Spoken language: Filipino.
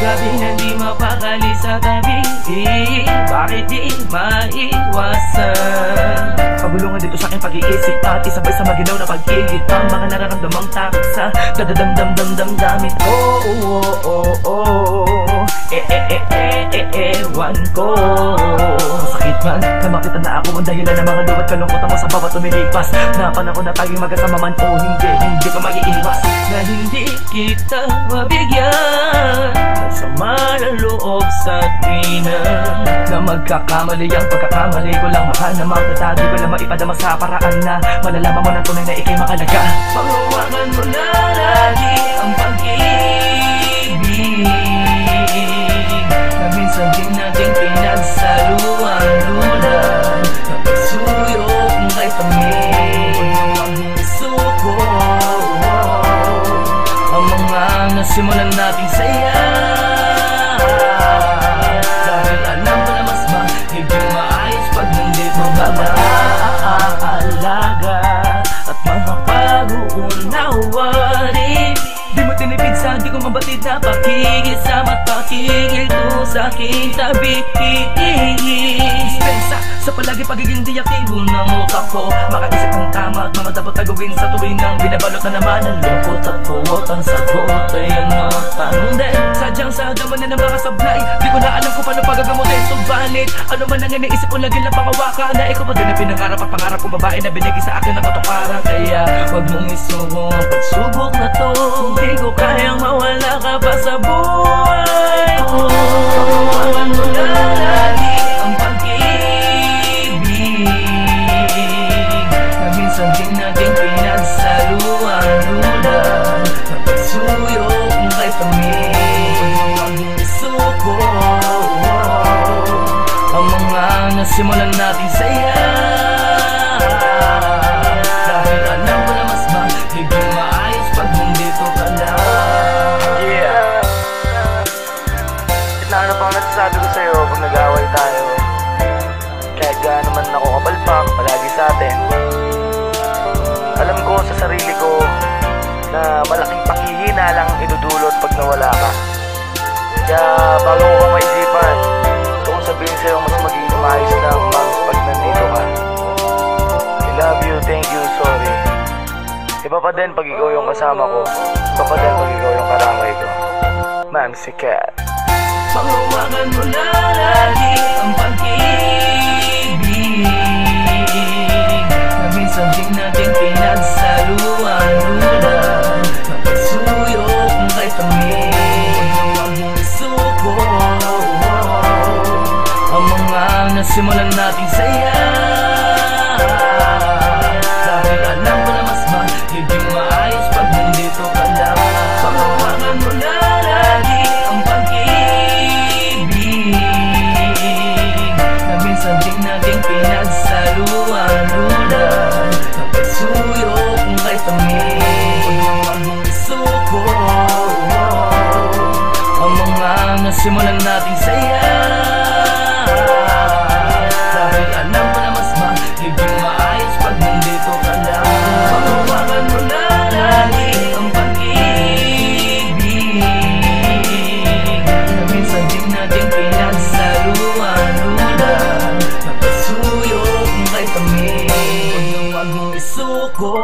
Gabing hindi mapakali sa tabi, bakit di maiwasan? Kabulungan dito sa aking pag-iisip at isabay sa maginaw na pag-igit ang mga nararamdamang takot sa dadadamdamdamdamin. Ewan ko. Masakit man na makita na ako ang dahilan ng mga luwat kalungkutan mo sa bawat lumilipas. Na panahon na tayong magkasama man o hindi ko mag-iiwas na hindi kita mabigyan sa maloob sa tina na magkakamali ang pagkakamali ko lang. Mahal na magtatabi ko lang maipadama sa paraan na malalaman mo ng tunay na ikay makalaga. Panghawakan mo na lagi ang pag-ibig na minsan din natin pinagsaluan-lunan. Napagsuyo kung kay pamilya ang isuko ang mga nasimulan nating saya. Dahil alam ko na mas magiging maayos pag nandito ka na. Alaga at mga pag-uunawarin, di mo tinipid sa di ko mabatid na pakikisama at pakikito sa aking tabi. Dispensa sa palagi pagiging diaktibo ng utak ko, makaisip ng tama at mga dapat na gawin sa tuwing nang binabalot na naman ang lungkot at puwot. Ang sagot ay ano tanong din, sadyang sa daman na ng mga sablay. Di ko na alam kung paano pagagamutin. Subalit ano man ang iniisip ko lagi lang pangawakan na ikaw pa din ang pinangarap at pangarap kong babae na binigay sa akin ng katuparan. Kaya wag mong isubo ang pagsubok na to, hindi ko kayang mawala ka pa sa buhay ko. Pagkawalan mo na lagi ang pag-ibig na minsan din natin pinagsaluan-lunan. Napagsuyo kung kay pamilya ang isuko ang mga nasimulan nating saya. Dahil alam ko na mas magiging maayos pag nandito ka lang. Yeah. Ano pang nasasabi ko sa'yo pag nag-away tayo? Kahit gaano man ako kapalpak palagi sa atin, alam ko sa sarili ko na malaking panghihina lang ang idudulot pag nawala ka. Kaya bago mo ka maisipan, gusto kong sabihin sa'yo mas magiging maayos lang pag nandito ka. I love you, thank you, sorry. Iba pa din pag ikaw yung kasama ko, iba pa din pag ikaw yung karamay ko. Mamsi Cat. Panghawakan mo na lagi ang pag-ibig na minsan din natin pinagsaluan-lunan. Napagsuyo kung kay pamilya ang isuko ang mga nasimulan nating saya. Dahil alam ko na mas magiging maayos pag nandito ka lang. Panghawakan mo na lagi ang pag-ibig na minsan din natin pinagsaluan-lunan. Napagsuyo kung kay pamilya ang isuko ang mga nasimulan nating saya. Dahil alam ko na mas magiging maayos pag nandito ka lang. Panghawakan mo na lagi ang pag-ibig na minsan din natin pinagsaluan-lunan. Napagsuyo kung kay pamilya ang isuko